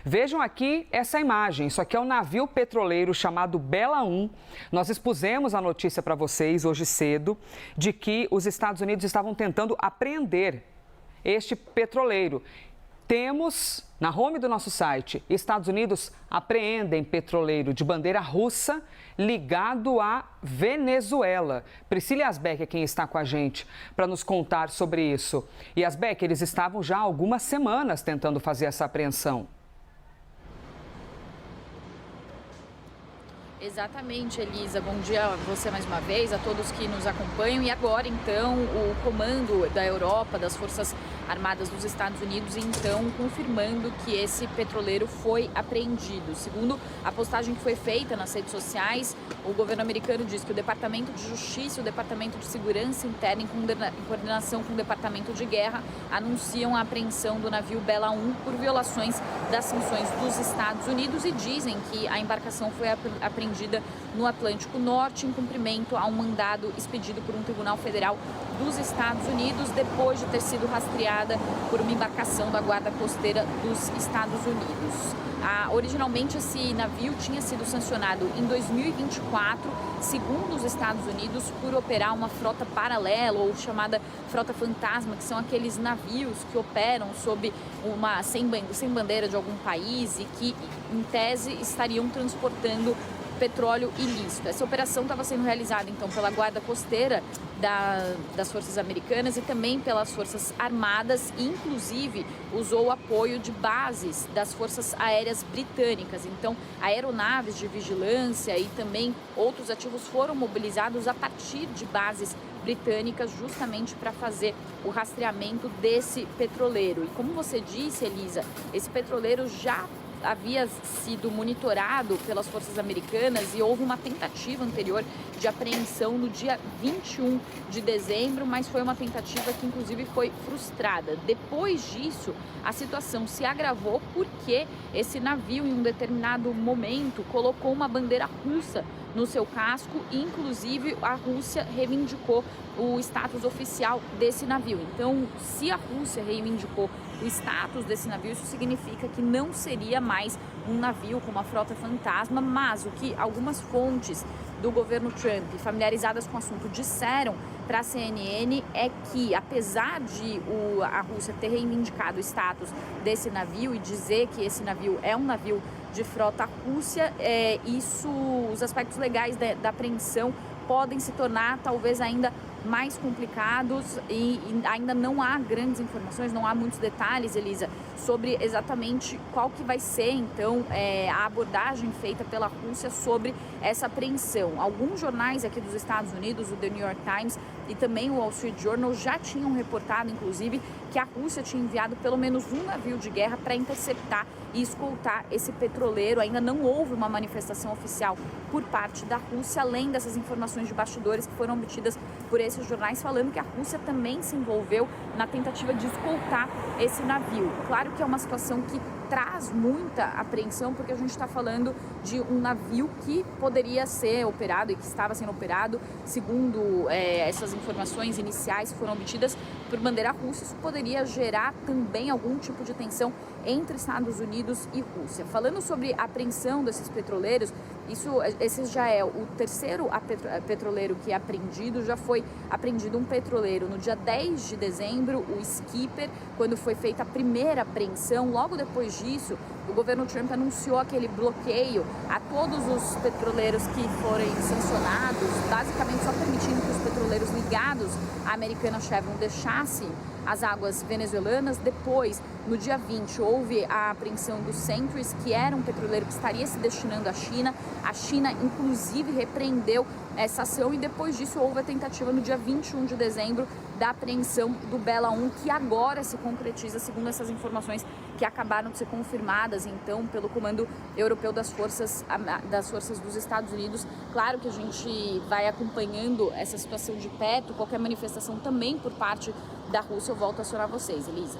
Vejam aqui essa imagem. Isso aqui é um navio petroleiro chamado Bela 1. Nós expusemos a notícia para vocês hoje cedo de que os Estados Unidos estavam tentando apreender este petroleiro. Temos na home do nosso site: Estados Unidos apreendem petroleiro de bandeira russa ligado à Venezuela. Priscila Asbeck é quem está com a gente para nos contar sobre isso. E Asbeck, eles estavam já há algumas semanas tentando fazer essa apreensão. Exatamente, Elisa. Bom dia a você mais uma vez, a todos que nos acompanham. E agora, então, o comando da Europa, das Forças Armadas dos Estados Unidos, então, confirmando que esse petroleiro foi apreendido. Segundo a postagem que foi feita nas redes sociais, o governo americano diz que o Departamento de Justiça e o Departamento de Segurança Interna, em coordenação com o Departamento de Guerra, anunciam a apreensão do navio Bela 1 por violações das sanções dos Estados Unidos e dizem que a embarcação foi apreendida no Atlântico Norte, em cumprimento a um mandado expedido por um tribunal federal dos Estados Unidos, depois de ter sido rastreada por uma embarcação da Guarda Costeira dos Estados Unidos. Originalmente, esse navio tinha sido sancionado em 2024, segundo os Estados Unidos, por operar uma frota paralela, ou chamada frota fantasma, que são aqueles navios que operam sob sem bandeira de algum país e que, em tese, estariam transportando petróleo ilícito. Essa operação estava sendo realizada, então, pela Guarda Costeira das Forças Americanas e também pelas Forças Armadas, e, inclusive, usou o apoio de bases das Forças Aéreas Britânicas. Então, aeronaves de vigilância e também outros ativos foram mobilizados a partir de bases britânicas, justamente para fazer o rastreamento desse petroleiro. E como você disse, Elisa, esse petroleiro já havia sido monitorado pelas forças americanas e houve uma tentativa anterior de apreensão no dia 21 de dezembro, mas foi uma tentativa que inclusive foi frustrada. Depois disso, a situação se agravou porque esse navio, em um determinado momento, colocou uma bandeira russa no seu casco e, inclusive, a Rússia reivindicou o status oficial desse navio. Então, se a Rússia reivindicou o status desse navio, isso significa que não seria mais um navio com uma frota fantasma, mas o que algumas fontes do governo Trump, familiarizadas com o assunto, disseram para a CNN é que, apesar de a Rússia ter reivindicado o status desse navio e dizer que esse navio é um navio de frota russa, os aspectos legais da apreensão podem se tornar talvez ainda mais complicados e ainda não há grandes informações, não há muitos detalhes, Elisa, sobre exatamente qual que vai ser, então, a abordagem feita pela Rússia sobre essa apreensão. Alguns jornais aqui dos Estados Unidos, o The New York Times e também o Wall Street Journal, já tinham reportado, inclusive, que a Rússia tinha enviado pelo menos um navio de guerra para interceptar e escoltar esse petroleiro. Ainda não houve uma manifestação oficial por parte da Rússia, além dessas informações de bastidores que foram obtidas por esses jornais, falando que a Rússia também se envolveu na tentativa de escoltar esse navio. Claro que é uma situação que traz muita apreensão, porque a gente está falando de um navio que poderia ser operado e que estava sendo operado, segundo essas informações iniciais que foram obtidas por bandeira russa. Isso poderia gerar também algum tipo de tensão entre Estados Unidos e Rússia. Falando sobre a apreensão desses petroleiros, esse já é o terceiro petroleiro que é apreendido. Já foi apreendido um petroleiro no dia 10 de dezembro, o Skipper, quando foi feita a primeira apreensão. Logo depois disso, o governo Trump anunciou aquele bloqueio a todos os petroleiros que forem sancionados, basicamente só permitindo que os petroleiros ligados à americana Chevron deixassem as águas venezuelanas. Depois, no dia 20, houve a apreensão do Centuries, que era um petroleiro que estaria se destinando à China. A China, inclusive, repreendeu essa ação e depois disso houve a tentativa no dia 21 de dezembro da apreensão do Bela 1, que agora se concretiza, segundo essas informações que acabaram de ser confirmadas, então, pelo Comando Europeu das Forças dos Estados Unidos. Claro que a gente vai acompanhando essa situação de perto. Qualquer manifestação também por parte da Rússia, eu volto a acionar vocês, Elisa.